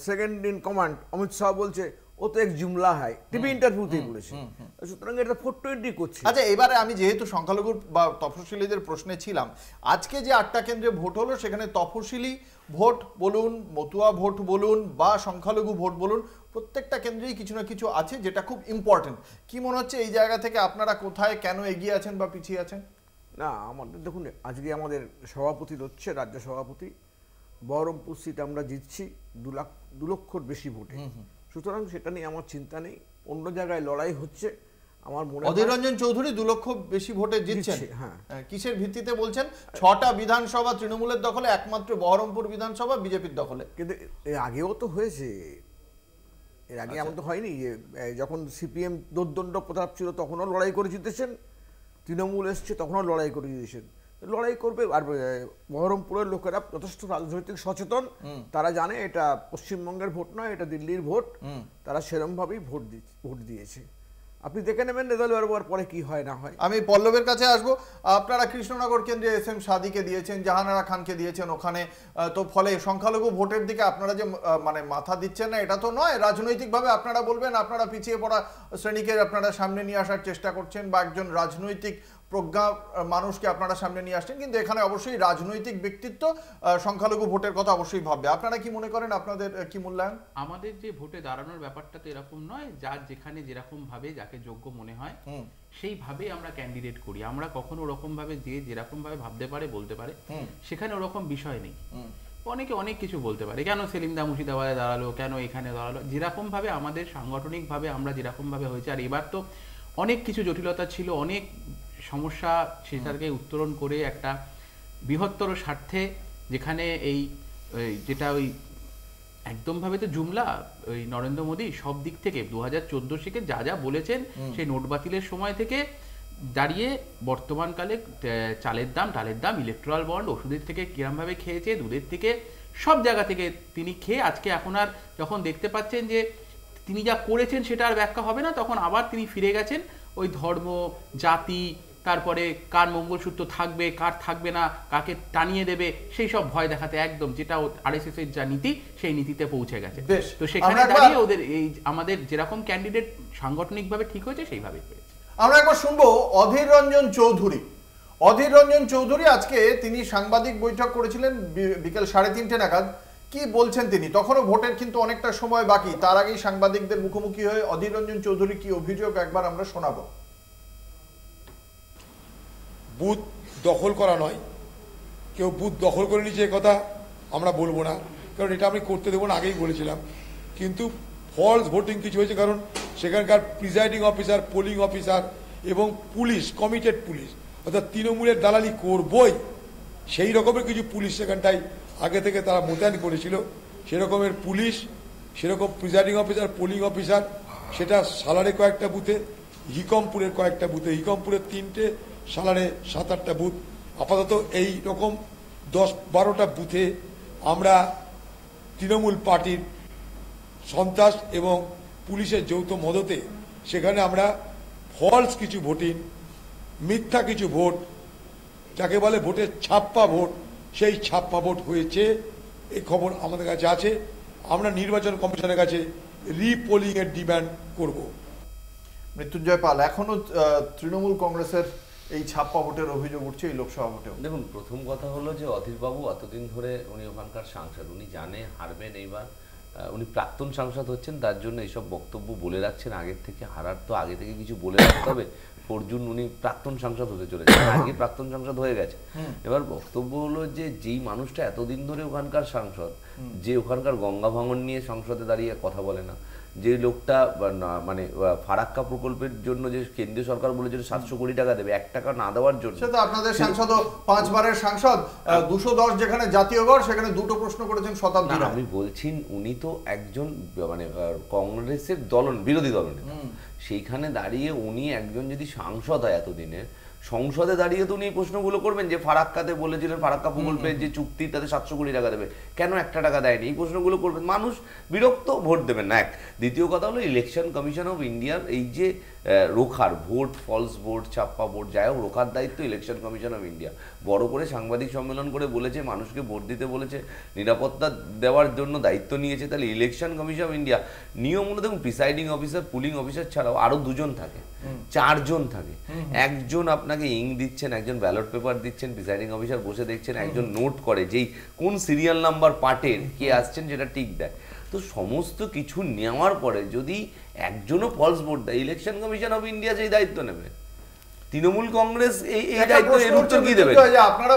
second in command Amit Shah বলছে ও তো এক জুমলা হয়, টিভি ইন্টারভিউতেই বলেছে। সুতরাং এটা 420 করছে। আচ্ছা, এবারে আমি যেহেতু সংখ্যালঘু বা তফসিলিদের প্রশ্নে ছিলাম, আজকে যে 8টা কেন্দ্রে ভোট হলো সেখানে তফসিলি ভোট বলুন, মতুয়া ভোট বলুন বা সংখ্যালঘু ভোট বলুন, প্রত্যেকটা কেন্দ্রেই কিছু না কিছু আছে যেটা খুব ইম্পর্টেন্ট। কি মনে হচ্ছে এই জায়গা থেকে আপনারা কোথায় কেন এগিয়ে আছেন বা পিছিয়ে আছেন? না, আমাদের দেখুন, আজকে আমাদের সভাপতি হচ্ছে, রাজ্য সভাপতি, বহরমপুর সিট আমরা জিতছি 2 লক্ষর বেশি ভোটে। সুতরাং সেটা নিয়ে আমার চিন্তা নেই, অন্য জায়গায় লড়াই হচ্ছে। আমার মনে অধীর রঞ্জন চৌধুরী 2 লক্ষ বেশি ভোটে জিতছেন। হ্যাঁ, কিসের ভিত্তিতে বলছেন? 6টা বিধানসভা তৃণমূলের দখলে, একমাত্র বহরমপুর বিধানসভা বিজেপির দখলে। কিন্তু এর আগেও তো হয়েছে, এর আগে এমন তো হয়নি যে যখন সিপিএম দোর্দণ্ড প্রতাপ ছিল তখনও লড়াই করে জিতেছেন, তৃণমূল এসছে তখনও লড়াই করে জিতেছেন। লড়াই করবে। আর বহরমপুরের লোকেরা যথেষ্ট রাজনৈতিক সচেতন, তারা জানে এটা পশ্চিমবঙ্গের ভোট নয়, এটা দিল্লির ভোট, তারা সেরমভাবেই ভোট দিয়েছে। আপনি দেখে নেবেন রেজাল্ট বেরোবার পরে কি হয় না হয়। আমি পল্লবের কাছে আসবো। আপনারা কৃষ্ণনগর কেন্দ্রে এস এম সাদিকে দিয়েছেন, জাহানারা খানকে দিয়েছেন ওখানে, তো ফলে সংখ্যালঘু ভোটের দিকে আপনারা যে মানে মাথা দিচ্ছেন না এটা তো নয়, রাজনৈতিকভাবে আপনারা বলবেন আপনারা পিছিয়ে পড়া শ্রেণীকে আপনারা সামনে নিয়ে আসার চেষ্টা করছেন বা একজন রাজনৈতিক প্রজ্ঞা মানুষকে আপনারা সামনে নিয়ে আসছেন, কিন্তু এখানে অবশ্যই রাজনৈতিক ব্যক্তিত্ব সংখ্যালঘু ভোটের কথা অবশ্যই ভাববে। আপনারা কি মনে করেন, আপনাদের কি মূল্যায়ন? আমাদের যে ভোটে দাঁড়ানোর ব্যাপারটা তো এরকম নয়, যার যেখানে যেরকম ভাবে যাকে যোগ্য মনে হয় সেইভাবে আমরা ক্যান্ডিডেট করি। আমরা কখনো ওরকম ভাবে যে যেরকম ভাবে ভাবতে পারে বলতে পারে, সেখানে ওরকম বিষয় নেই। অনেকে অনেক কিছু বলতে পারে, কেন সেলিমদা মুর্শিদাবাদে দাঁড়ালো, কেন এখানে দাঁড়ালো, যেরকম ভাবে আমাদের সাংগঠনিক ভাবে আমরা যেরকম ভাবে হয়েছে। আর এবার তো অনেক কিছু জটিলতা ছিল, অনেক সমস্যা, সেটাকে উত্তরণ করে একটা বৃহত্তর স্বার্থে, যেখানে এই যেটা ওই একদমভাবে তো জুমলা ওই নরেন্দ্র মোদী সব দিক থেকে 2014 থেকে যা যা বলেছেন, সেই নোট বাতিলের সময় থেকে দাঁড়িয়ে বর্তমানকালে চালের দাম, ডালের দাম, ইলেকট্রাল বন্ড, ওষুধের থেকে কিরমভাবে খেয়েছে, দুধের থেকে, সব জায়গা থেকে তিনি খেয়ে আজকে এখন আর যখন দেখতে পাচ্ছেন যে তিনি যা করেছেন সেটা আর ব্যাখ্যা হবে না, তখন আবার তিনি ফিরে গেছেন ওই ধর্ম, জাতি, তারপরে কার মঙ্গলসূত্র থাকবে, কার থাকবে না, কাকে টানিয়ে দেবে, সেই সব ভয় দেখাতে, একদম যেটা আরএসএস এর যা নীতি সেই নীতিতে পৌঁছে গেছে। তো সেখানে দাঁড়িয়ে ওদের এই আমাদের যেরকম ক্যান্ডিডেট সাংগঠনিকভাবে ঠিক হয়েছে সেইভাবে হয়েছে। আমরা একবার শুনবো অধীর রঞ্জন চৌধুরী। অধীর রঞ্জন চৌধুরী আজকে তিনি সাংবাদিক বৈঠক করেছিলেন বিকেল 3:30 নাগাদ। কি বলছেন তিনি? তখনও ভোটের কিন্তু অনেকটা সময় বাকি, তার আগেই সাংবাদিকদের মুখোমুখি হয়ে অধীর রঞ্জন চৌধুরী কি অভিযোগ একবার আমরা শোনাবো। বুথ দখল করা নয়, কেউ বুথ দখল করে নিচ্ছে কথা আমরা বলবো না, কারণ এটা আমি করতে দেবো না, আগেই বলেছিলাম। কিন্তু ফলস ভোটিং কিছু হয়েছে, কারণ সেখানকার প্রিজাইডিং অফিসার, পোলিং অফিসার এবং পুলিশ, কমিটেড পুলিশ, অর্থাৎ তৃণমূলের দালালি করবই সেই রকমের কিছু পুলিশ সেখানটায় আগে থেকে তারা মোতায়েন করেছিল। সেরকমের পুলিশ, সেরকম প্রিজাইডিং অফিসার, পোলিং অফিসার, সেটা সালারে কয়েকটা বুথে, হিকমপুরের কয়েকটা বুথে, হিকমপুরের 3টে, সালারে 7-8টা বুথ। আপাতত এই রকম 10-12টা বুথে আমরা তৃণমূল পার্টির সন্ত্রাস এবং পুলিশের যৌথ মদতে সেখানে আমরা ফলস কিছু ভোটিং, মিথ্যা কিছু ভোট, যাকে বলে ভোটের ছাপ্পা ভোট, সেই ছাপ্পা ভোট হয়েছে, এই খবর আমাদের কাছে আছে। আমরা নির্বাচন কমিশনের কাছে রিপোলিং এর ডিমান্ড করব। মৃত্যুঞ্জয় পাল, এখনো তৃণমূল কংগ্রেসের এই ছাপ্পা ভোটের অভিযোগ উঠছে এই লোকসভা ভোটেও। দেখুন, প্রথম কথা হলো যে অধীরবাবু এতদিন ধরে উনি ওখানকার সাংসদ, উনি জানে হারবেন এইবার, উনি প্রাক্তন সাংসদ হচ্ছেন, তার জন্য এইসব বক্তব্য বলে রাখছেন আগের থেকে। হারার তো আগে থেকে কিছু বলে রাখতে হবে। 4 জুন উনি প্রাক্তন সাংসদ হতে চলেছেন, আগে প্রাক্তন সাংসদ হয়ে গেছে। এবার বক্তব্য হলো যে যেই মানুষটা এতদিন ধরে ওখানকার সাংসদ, যে ওখানকার গঙ্গা ভাঙন নিয়ে সংসদে দাঁড়িয়ে কথা বলে না, যে লোকটা মানে ফারাক্কা প্রকল্পের জন্য যে কেন্দ্রীয় সরকার বলেছিল 700 কোটি টাকা দেবে, 1 টাকা না দেওয়ার জন্য, সেটা আপনাদের সাংসদ 5 বারের সাংসদ, 210 যেখানে জাতীয় গড় সেখানে 2টো প্রশ্ন করেছেন শতাব্দী। আমি বলছি উনি তো একজন মানে কংগ্রেসের বিরোধী দলনেতা, সেইখানে দাঁড়িয়ে উনি একজন যদি সাংসদ হয় এতদিনের, সংসদে দাঁড়িয়ে তো উনি এই প্রশ্নগুলো করবেন যে ফারাক্কাতে বলেছিলেন ফারাক্কা প্রকল্পের যে চুক্তি তাতে 700 কোটি টাকা দেবে, কেন 1 টাকা দেয়নি, এই প্রশ্নগুলো করবেন। মানুষ বিরক্ত, ভোট দেবেন না। দ্বিতীয় কথা হলো ইলেকশন কমিশন অফ ইন্ডিয়ার এই যে রোখার ভোট, ফলস ভোট, ছাপ্পা ভোট, যাই হোক, রোখার দায়িত্ব ইলেকশন কমিশন অফ ইন্ডিয়া। বড় করে সাংবাদিক সম্মেলন করে বলেছে, মানুষকে ভোট দিতে বলেছে, নিরাপত্তা দেওয়ার জন্য দায়িত্ব নিয়েছে। তাহলে ইলেকশন কমিশন অফ ইন্ডিয়া নিয়ম হলো, দেখুন, প্রিসাইডিং অফিসার, পুলিং অফিসার ছাড়াও আরো 2 জন থাকে, 4 জন থাকে। একজন আপনাকে ইঙ্ক দিচ্ছেন, একজন ব্যালট পেপার দিচ্ছেন, প্রিসাইডিং অফিসার বসে দেখছেন, একজন নোট করে যেই কোন সিরিয়াল নাম্বার পার্টের কে আসছেন সেটা ঠিক দেয়। তো সমস্ত কিছু নেওয়ার পরে যদি একজনও ফলস ভোট দেয়, ইলেকশন কমিশন অফ ইন্ডিয়া সেই দায়িত্ব নেবে। তৃণমূল কংগ্রেস এই দায়িত্ব এর উত্তর কি দেবে? আপনারা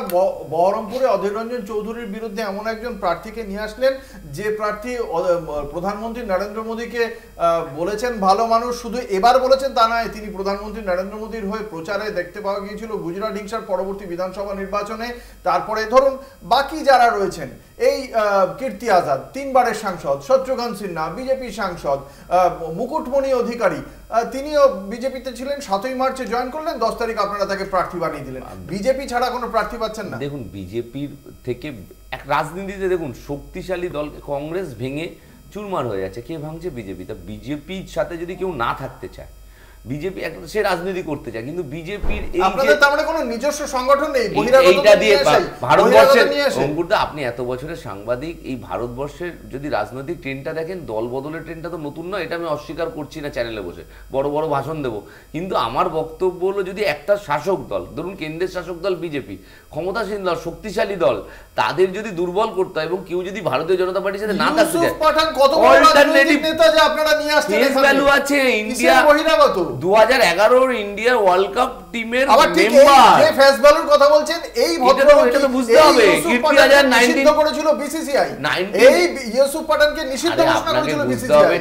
বহরমপুরে অধীর রঞ্জন চৌধুরীর বিরুদ্ধে এমন একজন প্রার্থীকে নিয়ে আসলেন যে প্রার্থী প্রধানমন্ত্রী নরেন্দ্র মোদীকে বলেছেন ভালো মানুষ, শুধু এবার বলেছেন তা নয়, তিনি প্রধানমন্ত্রী নরেন্দ্র মোদীর হয়ে প্রচারে দেখতে পাওয়া গিয়েছিল গুজরাট হিংসার পরবর্তী বিধানসভা নির্বাচনে। তারপরে ধরুন বাকি যারা রয়েছেন, এই কীর্তি আজাদ 3 বারের সাংসদ, শত্রুঘ্ন সিনহা বিজেপি সাংসদ, মুকুটমণি অধিকারী তিনিও বিজেপিতে ছিলেন, 7ই মার্চে জয়েন করলেন, 10 তারিখ আপনারা তাকে প্রার্থী বানিয়ে দিলেন। বিজেপি ছাড়া কোনো প্রার্থী পাচ্ছেন না। দেখুন বিজেপির থেকে এক রাজনীতিতে দেখুন শক্তিশালী দল কংগ্রেস ভেঙে চুরমার হয়ে যাচ্ছে। কে ভাঙছে? বিজেপি। তা বিজেপির সাথে যদি কেউ না থাকতে চায়, বিজেপি একটা সে রাজনীতি করতে চায়, কিন্তু বিজেপির এই আপনাদের তার মানে কোনো নিজস্ব সংগঠন নেই, এইটা দিয়ে ভারতবর্ষের অঙ্কুরদা আপনি এত বছরের সাংবাদিক, এই ভারতবর্ষের যদি রাজনৈতিক ট্রেন্ডটা দেখেন, দল বদলের ট্রেন্ডটা তো নতুন নয়, এটা আমি অস্বীকার করছি না, চ্যানেলে বসে বড় বড় ভাষণ দেবো, কিন্তু আমার বক্তব্য হলো যদি একটা শাসক দল, ধরুন কেন্দ্রের শাসক দল বিজেপি, ক্ষমতাসীন দল, শক্তিশালী দল, তাদের যদি দুর্বল করতে হয় এবং কেউ যদি ভারতীয় জনতা পার্টির সাথে না থাকতে চায়, অল্টারনেটিভ নেতা যে আপনারা নিয়ে আসছেন ভ্যালু আছে। ইন্ডিয়া 2011 ইন্ডিয়ার ওয়ার্ল্ড কাপ টিমের মেম্বার, যে ফেস ভ্যালুর কথা বলছেন এই ভদ্রলোক এটা তো বুঝতে হবে। কীর্তি আজাদ নিষিদ্ধ করেছিল বিসিসিআই, এই ইউসুফ পাঠানকে নিষিদ্ধ ঘোষণা করেছিল বিসিসিআই।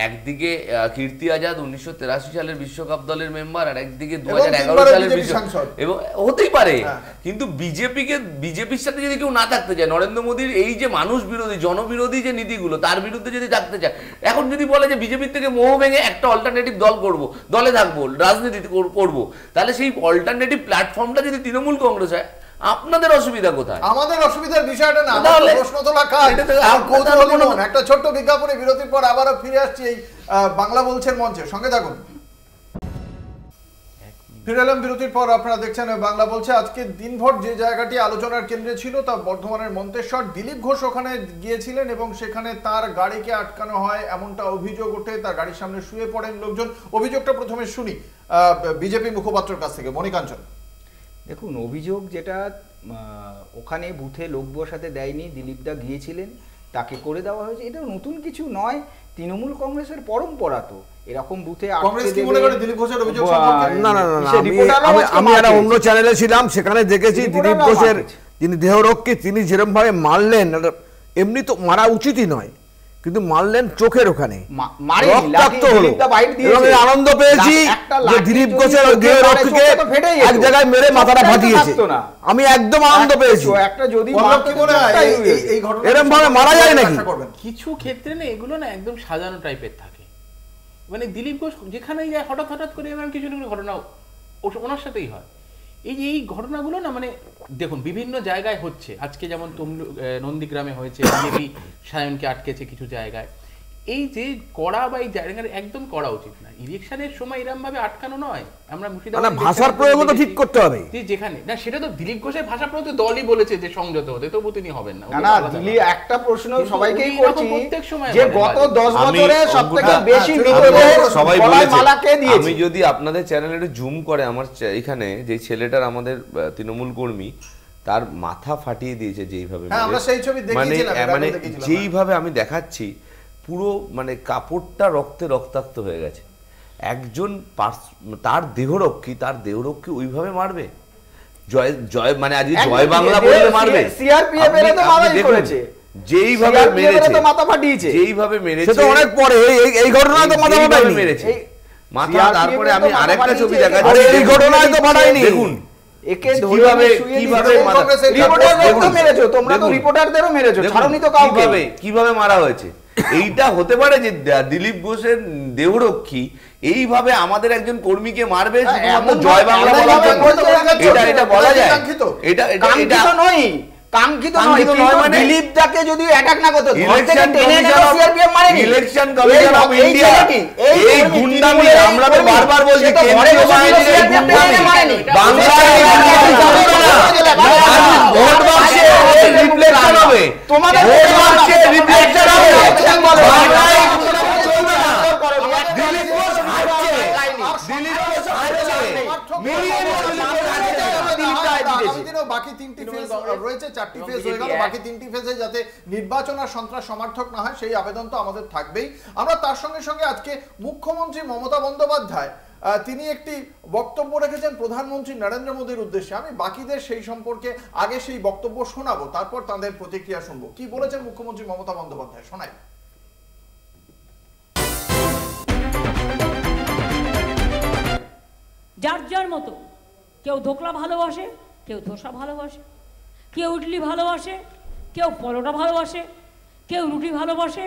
একদিকে কীর্তি আজাদ 1983 সালের বিশ্বকাপ দলের মেম্বার, আর একদিকে 2011 সালের বিশ্বকাপ, এবং হতেই পারে, কিন্তু বিজেপির সাথে যদি কেউ না থাকতে চায়, নরেন্দ্র মোদীর এই যে মানুষ বিরোধী জনবিরোধী যে নীতিগুলো তার বিরুদ্ধে যদি থাকতে চায়, এখন যদি বলে যে বিজেপির থেকে মোহ ভেঙে একটা অল্টারনেটিভ দল করব, দলে থাকবো, রাজনীতি করব, তাহলে সেই অল্টারনেটিভ প্ল্যাটফর্মটা যদি তৃণমূল কংগ্রেস হয়, আপনাদের অসুবিধা কোথায়? আমাদের অসুবিধার বিষয়টা না, প্রশ্ন তোলা কাজ। একটা ছোট্ট বিজ্ঞাপনে বিরতির পর আবারও ফিরে আসছি এই বাংলা বলছেন মঞ্চে, সঙ্গে থাকুন। ফিরে এলাম বিরতির পর, আপনারা দেখছেন বাংলা বলছে। আজকে দিনভর যে জায়গাটি আলোচনার কেন্দ্রে ছিল তা বর্ধমানের মন্তেশ্বর। দিলীপ ঘোষ ওখানে গিয়েছিলেন এবং সেখানে তার গাড়িকে আটকানো হয় এমনটা অভিযোগ ওঠে, তার গাড়ির সামনে শুয়ে পড়েন লোকজন। অভিযোগটা প্রথমে শুনি বিজেপি মুখপাত্রের কাছ থেকে, মণিকাঞ্চন। দেখুন, অভিযোগ যেটা ওখানে বুথে লোক বসাতে দেয়নি, দিলীপদা গিয়েছিলেন, তাকে করে দেওয়া হয়েছে, এটা নতুন কিছু নয়, তৃণমূল কংগ্রেসের পরম্পরা। তো এরকম বুথে আমি একটা অন্য চ্যানেলে ছিলাম, সেখানে দেখেছি দিলীপ ঘোষের যিনি দেহরক্ষী, তিনি যেরকম ভাবে মারলেন, এমনি তো মারা উচিতই নয়, কিন্তু মারলেন চোখের ওখানে, আনন্দ পেয়েছি যে দিলীপ ঘোষের দেহরক্ষীকে এক জায়গায় মেরে মাথাটা ফাটিয়েছে, আমি একদম আনন্দ পেয়েছি। এরকম ভাবে মারা যায় নাকি? কিছু ক্ষেত্রে না এগুলো না একদম সাজানো টাইপের থাকে, মানে দিলীপ ঘোষ যেখানেই যায় হঠাৎ হঠাৎ করে এমন কিছু না ঘটনা ওনার সাথেই হয়। এই ঘটনাগুলো না, মানে দেখুন বিভিন্ন জায়গায় হচ্ছে, আজকে যেমন নন্দীগ্রামে হয়েছে, বিজেপি সায়নকে আটকেছে কিছু জায়গায়। এই যে করা বা এই জায়গায় একদম করা উচিত না, ইলেকশনের সময় এরকম ভাবে আটকানো নয়। আমরা ভাষার প্রয়োগ তো ঠিক করতে হবে, যেখানে না সেটা তো দিলীপ ঘোষের ভাষা প্রয়োগ দলই বলেছে যে সংযত হতে, তবু তিনি হবেন না। না, দিলীপ একটা প্রশ্ন সবাইকেই করছি, যে গত 10 বছরে সবথেকে বেশি সবাই বলেছে। আমি যদি আপনাদের চ্যানেলে একটু জুম করে, আমার এখানে যে ছেলেটার আমাদের তৃণমূল কর্মী, তার মাথা ফাটিয়ে দিয়েছে যেইভাবে, মানে যেইভাবে আমি দেখাচ্ছি, পুরো মানে কাপড়টা রক্তে রক্তাক্ত হয়ে গেছে। একজন তার দেহরক্ষী ওইভাবে মারবে? জয় মানে আজকে জয় বাংলা বললে মারবে? যেইভাবে মেরেছে, মাথা ফাটিয়েছে, যেইভাবে মেরেছে, সেটা অনেক পরে, এই ঘটনায় তো মাথা ফাটায়নি, মেরেছে মাথা। তারপরে আমি আরেকটা ছবি দেখাচ্ছি, এই ঘটনায় তো ফাটায়নি। দেখুন একে কিভাবে কিভাবে মারা হয়েছে। এইটা হতে পারে যে দিলীপ ঘোষের দেহরক্ষী এইভাবে আমাদের একজন কর্মীকে মারবে শুধুমাত্র জয় বাংলা বলার জন্য? এটা বলা যায়? এটা নয়, কাঙ্ক্ষিত নয়, মানে দিলীপ দাকে যদি অ্যাটাক না করতে, ইলেকশন কমিশন অফ ইন্ডিয়া এই গুন্ডামি, আমরা তো বারবার বলছি কেন্দ্রীয় বাহিনীর এই গুন্ডামি বাংলায় ভোট বাক্সে রিফ্লেকশন হবে, তোমাদের ভোট বাক্সে রিফ্লেকশন হবে। বাংলায় দিলীপ ঘোষ হারছে, দিলীপ ঘোষ হারছে, বাকি 3টি ফেজ রয়েছে, 4টি ফেজ হয়ে গেল, বাকি 3টি ফেজে যাতে নির্বাচন আর সন্ত্রাস সমর্থক না হয় সেই আবেদন তো আমাদের থাকবেই। আমরা তার সঙ্গে সঙ্গে আজকে মুখ্যমন্ত্রী মমতা বন্দ্যোপাধ্যায় তিনি একটি বক্তব্য রেখেছেন প্রধানমন্ত্রী নরেন্দ্র মোদীর উদ্দেশ্যে। আমি বাকিদের সেই সম্পর্কে আগে সেই বক্তব্য শোনাবো, তারপর তাদের প্রতিক্রিয়া শুনবো। কি বলেছেন মুখ্যমন্ত্রী মমতা বন্দ্যোপাধ্যায়, শোনাই। যার যার মতো, কেউ ধোকলা ভালোবাসে, কেউ ধোসা ভালোবাসে, কেউ ইডলি ভালোবাসে, কেউ পরোটা ভালোবাসে, কেউ রুটি ভালোবাসে,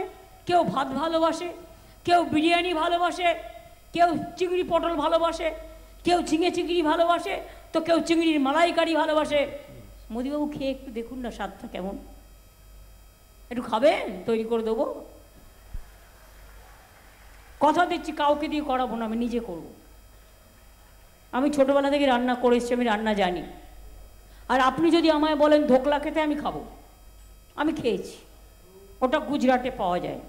কেউ ভাত ভালোবাসে, কেউ বিরিয়ানি ভালোবাসে, কেউ চিংড়ি পটল ভালোবাসে, কেউ ঝিঙে চিংড়ি ভালোবাসে, তো কেউ চিংড়ির মালাইকারি ভালোবাসে। মোদিবাবু খেয়ে একটু দেখুন না স্বাদটা কেমন, একটু খাবেন, তৈরি করে দেবো। কথা দিচ্ছি কাউকে দিয়ে করাবো না, আমি নিজে করব। আমি ছোটোবেলা থেকে রান্না করে এসেছি, আমি রান্না জানি। আর আপনি যদি আমায় বলেন ধোকলা খেতে, আমি খাবো, আমি খেয়েছি, ওটা গুজরাটে পাওয়া যায়।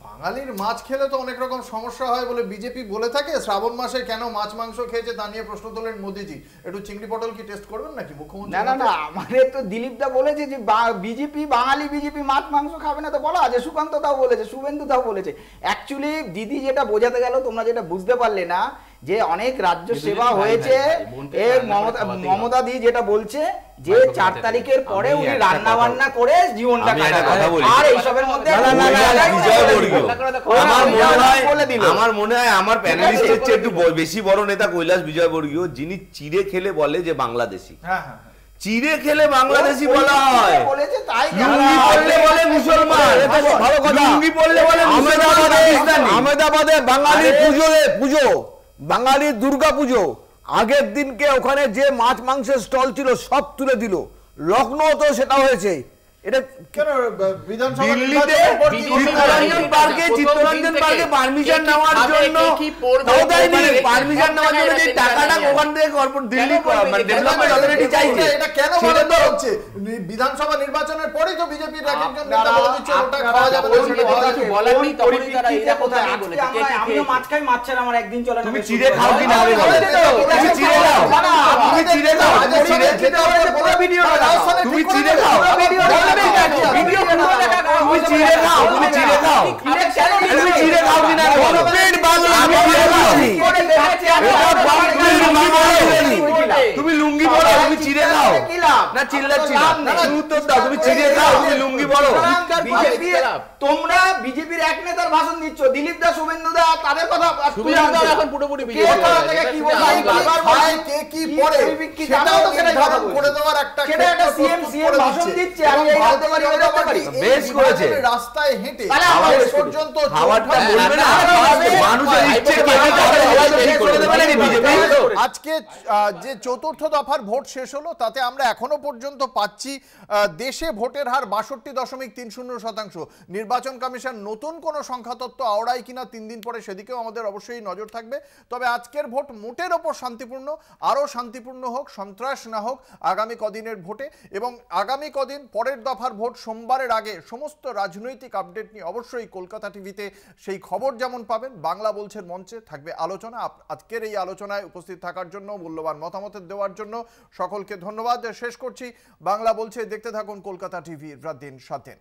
বাঙালির মাছ খেলে তো অনেক রকম সমস্যা হয় বলে বিজেপি বলে থাকে। শ্রাবণ মাসে কেন মাছ মাংস খেয়েছে তা নিয়ে প্রশ্ন তোলেন মোদিজি। একটু চিংড়ি পটল কি টেস্ট করবেন নাকি মুখ্যমন্ত্রী? না, আমাদের তো দিলীপ দা বলেছে যে বিজেপি, বাঙালি বিজেপি মাছ মাংস খাবে না, তো বলা আছে। সুকান্ত দাও বলেছে, শুভেন্দু দাও বলেছে। অ্যাকচুয়ালি দিদি যেটা বোঝাতে গেল, তোমরা যেটা বুঝতে পারলে না, যে অনেক রাজ্য সেবা হয়েছে। মমতা দি যেটা বলছে যে 4 তারিখের পরে উনি রান্না বান্না করে জীবনটা কাটাবেন। আর এইসবের মধ্যে আমার মনে হয় আমার প্যানেলিস্টের চেয়ে একটু বেশি বড় নেতা কৈলাস বিজয়বর্গীয়, যিনি চিড়ে খেলে বলে যে বাংলাদেশি। চিড়ে খেলে বাংলাদেশি বলা হয়, লুঙ্গি পরলে বলে মুসলমান, লুঙ্গি পরলে বলে আহমেদাবাদে বাঙালি পুজো, বাঙালির দুর্গা পুজো, আগের দিনকে ওখানে যে মাছ মাংসের স্টল ছিল সব তুলে দিল। লখনৌতেও সেটা হয়েছে। এটা কেন বিধানসভা দিল্লিতে চিত্তরঞ্জন পার্কে পারমিশন নেওয়ার জন্য পারমিশন নেওয়ার জন্য যে টাকাটা ওখান থেকে দিল্লি ডেভেলপমেন্ট অথরিটি চাইছে, এটা কেন বলে দেওয়া হচ্ছে? বিধানসভা নির্বাচনের পরেই তো বিজেপির একজন নেতা বলে দিচ্ছে ওটা খাওয়া যাবে না, বলার নেই। তখন তারা এইটা কোথায় বলেছে? আমিও মাছ খাই, মাছ ছাড়া আমার একদিন চলে না। তুমি চিড়ে খাও কি না? তুমি চিড়ে খাও, তুমি চিড়ে খাও, চিড়ে খেতে হবে পুরো ভিডিও দাও, তুমি চিড়ে খাও, ভিডিও পুরো দেখা দাও, তুমি চিড়ে খাও, তুমি চিড়ে খাও, তুমি চিড়ে খাও কি না? পেট বাংলা তুমি লুঙ্গি পরো, তুমি চিড়ে খাও না? চিল্লাচ্ছি না, তুমি উত্তর দাও। তুমি চিড়ে খাও, তুমি লুঙ্গি পরো। তোমরা বিজেপির এক নেতার ভাষণ দিচ্ছ, দিলীপ দা, শুভেন্দু দা, তাদের কথা এখন পুরোপুরি করে দেওয়ার একটা ভাষণ দিচ্ছে। আমি এই বলতে পারি, ওই বলতে পারি, বেশ করেছে। রাস্তায় হেঁটে পর্যন্ত খাবারটা বলবে না, মানুষের ইচ্ছে করে দেবে নাকি বিজেপি? আজকে যে চতুর্থ দফার ভোট শেষ হলো, তাতে আমরা এখনো পর্যন্ত পাচ্ছি দেশে ভোটের হার 62.30%। নির্বাচন কমিশন নতুন কোনো সংখ্যা তত্ত্ব আওড়ায় কিনা 3 দিন পরে, সেদিকেও আমাদের অবশ্যই নজর থাকবে। তবে আজকের ভোট মোটের ওপর শান্তিপূর্ণ, আরও শান্তিপূর্ণ হোক, সন্ত্রাস না হোক আগামী কদিনের ভোটে। এবং আগামী কদিন পরের দফার ভোট সোমবারের আগে সমস্ত রাজনৈতিক আপডেট নিয়ে অবশ্যই কলকাতা টিভিতে সেই খবর যেমন পাবেন, বাংলা বলছেন মঞ্চে থাকবে আলোচনা। আজকের এই আলোচনায় উপস্থিত থাকার জন্য, মূল্যবান মতামত দেওয়ার জন্য সকলকে ধন্যবাদ। শেষ করছি বাংলা বলছে। দেখতে থাকুন কলকাতা টিভি, রাত দিন 7 দিন।